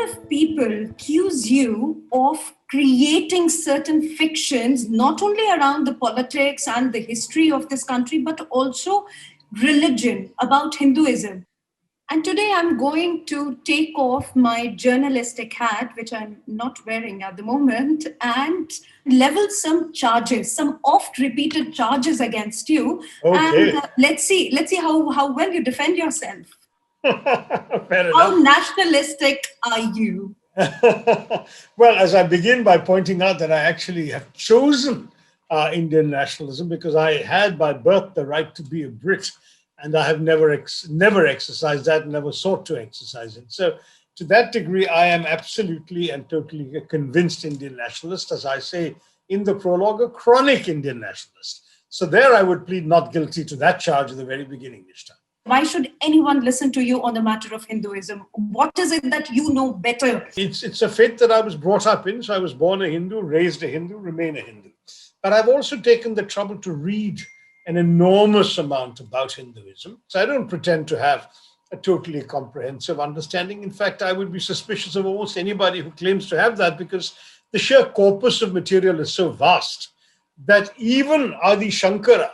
of people accuse you of creating certain fictions, not only around the politics and the history of this country, but also religion, about Hinduism. And today I'm going to take off my journalistic hat, which I'm not wearing at the moment, and level some charges, some oft repeated charges against you. Okay. And let's see how well you defend yourself. Fair How enough. nationalistic are you? Well, as I begin by pointing out that I actually have chosen Indian nationalism because I had by birth the right to be a Brit, and I have never exercised that, never sought to exercise it. So, to that degree, I am absolutely and totally a convinced Indian nationalist, as I say in the prologue, a chronic Indian nationalist. So there, I would plead not guilty to that charge at the very beginning, Nishta. Why should anyone listen to you on the matter of Hinduism? What is it that you know better? It's a faith that I was brought up in. So I was born a Hindu, raised a Hindu, remain a Hindu. But I've also taken the trouble to read an enormous amount about Hinduism. So I don't pretend to have a totally comprehensive understanding. In fact, I would be suspicious of almost anybody who claims to have that because the sheer corpus of material is so vast that even Adi Shankara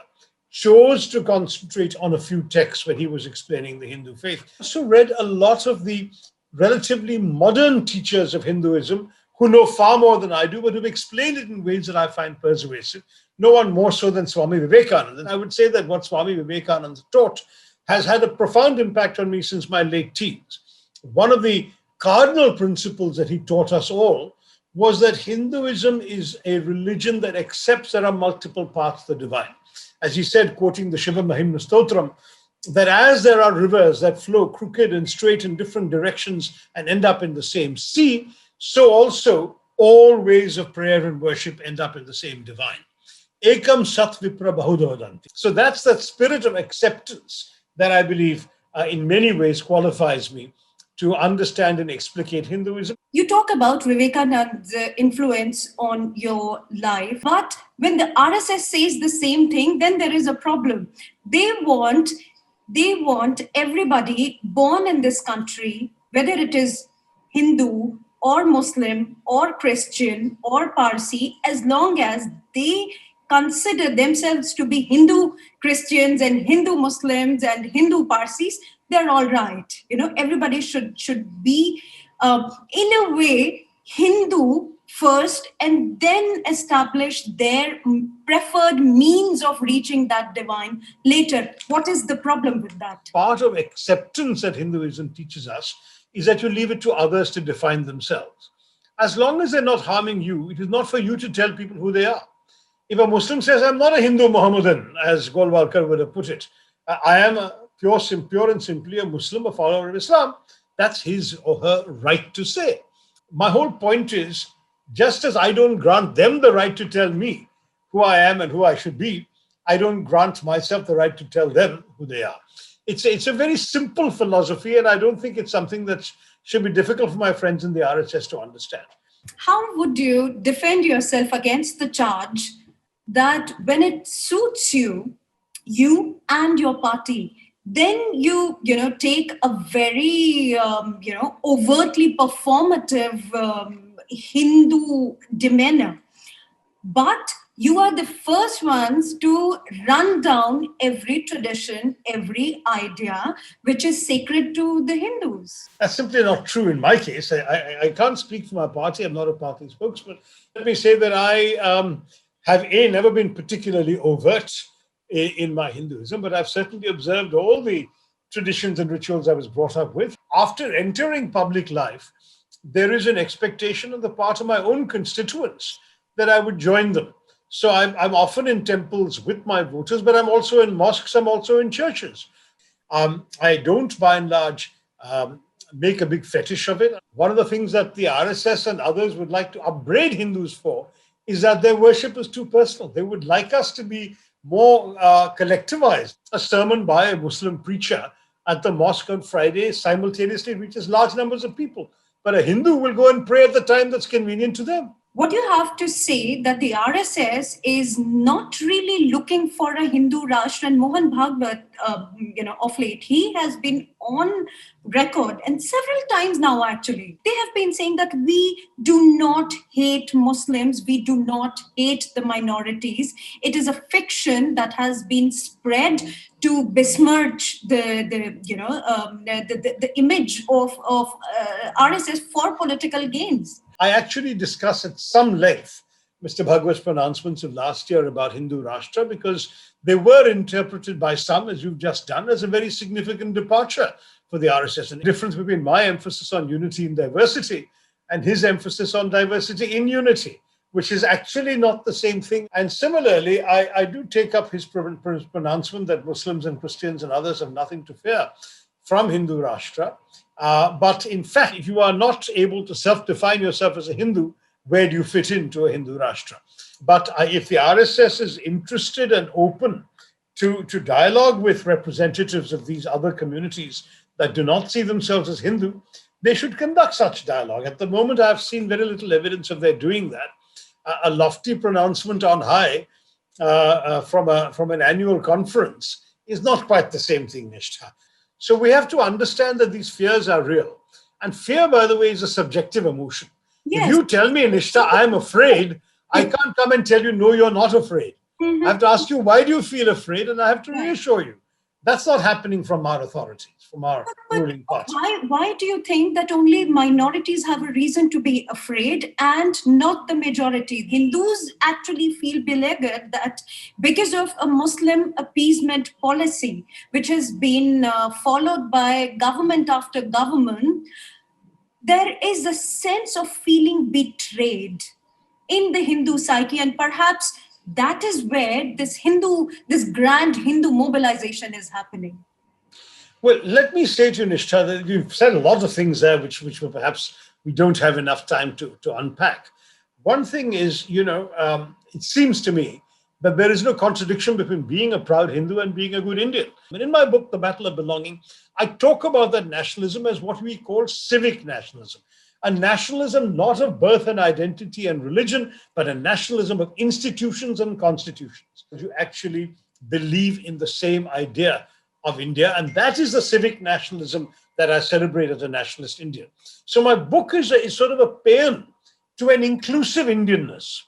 chose to concentrate on a few texts when he was explaining the Hindu faith. I also read a lot of the relatively modern teachers of Hinduism who know far more than I do, but who've explained it in ways that I find persuasive. No one more so than Swami Vivekananda. And I would say that what Swami Vivekananda taught has had a profound impact on me since my late teens. One of the cardinal principles that he taught us all was that Hinduism is a religion that accepts there are multiple paths to the divine. As he said, quoting the Shiva Mahimna Stotram, that as there are rivers that flow crooked and straight in different directions and end up in the same sea, so also all ways of prayer and worship end up in the same divine. Ekam Sat Vipra Bahudodanti. So that's that spirit of acceptance that I believe in many ways qualifies me to understand and explicate Hinduism. You talk about Vivekananda's influence on your life, but when the RSS says the same thing, then there is a problem. They want everybody born in this country, whether it is Hindu or Muslim or Christian or Parsi, as long as they consider themselves to be Hindu Christians and Hindu Muslims and Hindu Parsis, they're all right. Everybody should be, in a way, Hindu first and then establish their preferred means of reaching that divine later. What is the problem with that? Part of acceptance that Hinduism teaches us is that you leave it to others to define themselves. As long as they're not harming you, it is not for you to tell people who they are. If a Muslim says, I'm not a Hindu Mohammedan, as Golwalkar would have put it, I am a pure and simply a Muslim, a follower of Islam, that's his or her right to say. My whole point is, just as I don't grant them the right to tell me who I am and who I should be, I don't grant myself the right to tell them who they are. It's a very simple philosophy, and I don't think it's something that should be difficult for my friends in the RSS to understand. How would you defend yourself against the charge that when it suits you and your party, then you take a very overtly performative Hindu demeanor, but you are the first ones to run down every tradition, every idea which is sacred to the Hindus? That's simply not true in my case. I can't speak for my party. I'm not a party spokesman. Let me say that I have never been particularly overt in my Hinduism, but I've certainly observed all the traditions and rituals I was brought up with. After entering public life, there is an expectation on the part of my own constituents that I would join them. So I'm often in temples with my voters, but I'm also in mosques, I'm also in churches. I don't, by and large, make a big fetish of it. One of the things that the RSS and others would like to upbraid Hindus for is that their worship is too personal. They would like us to be more collectivized. A sermon by a Muslim preacher at the mosque on Friday simultaneously reaches large numbers of people. But a Hindu will go and pray at the time that's convenient to them. what you have to say that the RSS is not really looking for a Hindu Rashtra, and Mohan Bhagwat, of late, he has been on record and several times now, actually. They have been saying that we do not hate Muslims, we do not hate the minorities. It is a fiction that has been spread to besmirch the image of RSS for political gains. I actually discuss at some length Mr. Bhagwat's pronouncements of last year about Hindu Rashtra because they were interpreted by some, as you've just done, as a very significant departure for the RSS. And the difference between my emphasis on unity in diversity and his emphasis on diversity in unity, which is actually not the same thing. And similarly, I do take up his pronouncement that Muslims and Christians and others have nothing to fear from Hindu Rashtra. But in fact, if you are not able to self-define yourself as a Hindu, where do you fit into a Hindu Rashtra? But if the RSS is interested and open to dialogue with representatives of these other communities that do not see themselves as Hindu, they should conduct such dialogue. At the moment, I've seen very little evidence of their doing that. A lofty pronouncement on high from an annual conference is not quite the same thing, Nishtha. So we have to understand that these fears are real. And fear, by the way, is a subjective emotion. Yes. If you tell me, Nishtha, I'm afraid, I can't come and tell you, no, you're not afraid. I have to ask you, why do you feel afraid? And I have to reassure you. That's not happening from our authorities, from our ruling party. Why do you think that only minorities have a reason to be afraid and not the majority? Hindus actually feel beleaguered that because of a Muslim appeasement policy, which has been followed by government after government, there is a sense of feeling betrayed in the Hindu psyche, and perhaps that is where this grand Hindu mobilization is happening. Well, let me say to you, Nishtha, that you've said a lot of things there which perhaps we don't have enough time to unpack. One thing is, it seems to me that there is no contradiction between being a proud Hindu and being a good Indian. And in my book, The Battle of Belonging, I talk about that nationalism as what we call civic nationalism. A nationalism not of birth and identity and religion, but a nationalism of institutions and constitutions. You actually believe in the same idea of India, and that is the civic nationalism that I celebrate as a nationalist Indian. So my book is sort of a paean to an inclusive Indianness.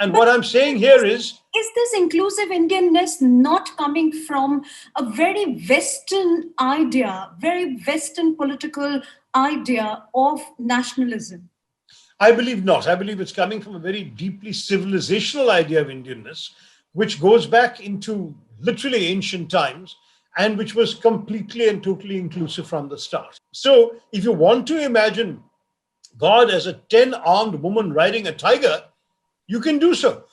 And what I'm saying here is this inclusive Indianness not coming from a very Western idea, very Western political idea of nationalism? I believe not. I believe it's coming from a very deeply civilizational idea of Indianness, which goes back into literally ancient times and which was completely and totally inclusive from the start. So if you want to imagine God as a 10-armed woman riding a tiger, you can do so.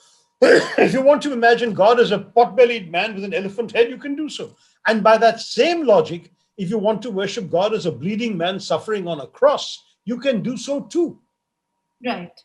If you want to imagine God as a pot-bellied man with an elephant head, you can do so. And by that same logic, if you want to worship God as a bleeding man suffering on a cross, you can do so too. Right.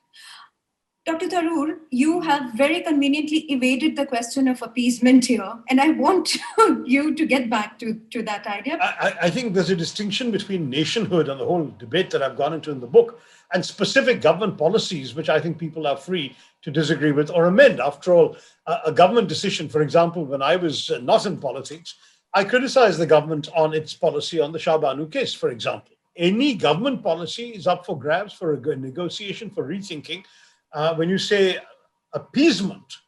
Dr. Tharoor, you have very conveniently evaded the question of appeasement here, and I want you to get back to that idea. I think there's a distinction between nationhood and the whole debate that I've gone into in the book and specific government policies, which I think people are free to disagree with or amend. After all, a government decision, for example, when I was not in politics, I criticized the government on its policy on the Shah Banu case, for example. Any government policy is up for grabs, for a negotiation, for rethinking. When you say appeasement,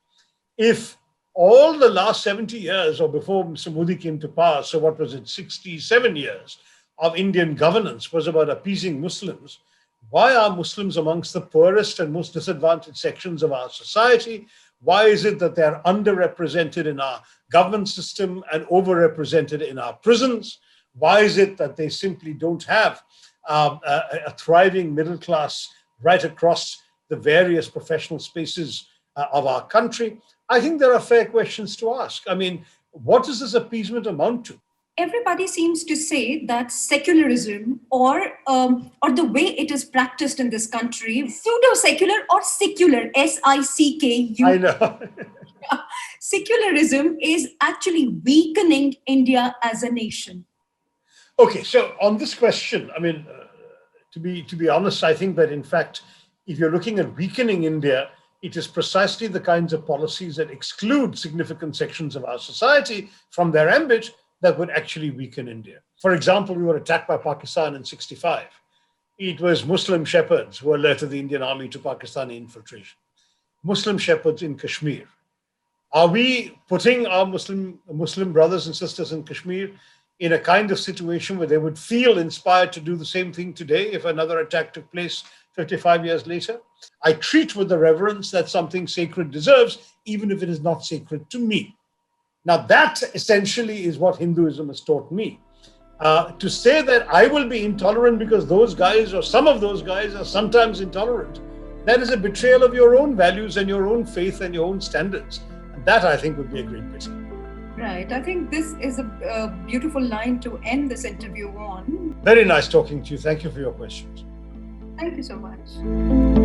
if all the last 70 years or before Mr. Modi came to power, so what was it, 67 years of Indian governance was about appeasing Muslims, why are Muslims amongst the poorest and most disadvantaged sections of our society? Why is it that they're underrepresented in our government system and overrepresented in our prisons? Why is it that they simply don't have a thriving middle class right across the various professional spaces of our country? I think there are fair questions to ask. I mean, what does this appeasement amount to? Everybody seems to say that secularism or the way it is practiced in this country, pseudo-secular or secular, S-I-C-K-U. I know. Secularism is actually weakening India as a nation. Okay, so on this question, I mean, to be honest, I think that in fact, If you're looking at weakening India, it is precisely the kinds of policies that exclude significant sections of our society from their ambit that would actually weaken India. For example, we were attacked by Pakistan in 65. It was Muslim shepherds who alerted the Indian army to Pakistani infiltration. Muslim shepherds in Kashmir. Are we putting our Muslim brothers and sisters in Kashmir in a kind of situation where they would feel inspired to do the same thing today if another attack took place 55 years later? I treat with the reverence that something sacred deserves, even if it is not sacred to me. Now, that essentially is what Hinduism has taught me. To say that I will be intolerant because those guys or some of those guys are sometimes intolerant, that is a betrayal of your own values and your own faith and your own standards. And that, I think, would be a great pity. Right. I think this is a beautiful line to end this interview on. Very nice talking to you. Thank you for your questions. Thank you so much.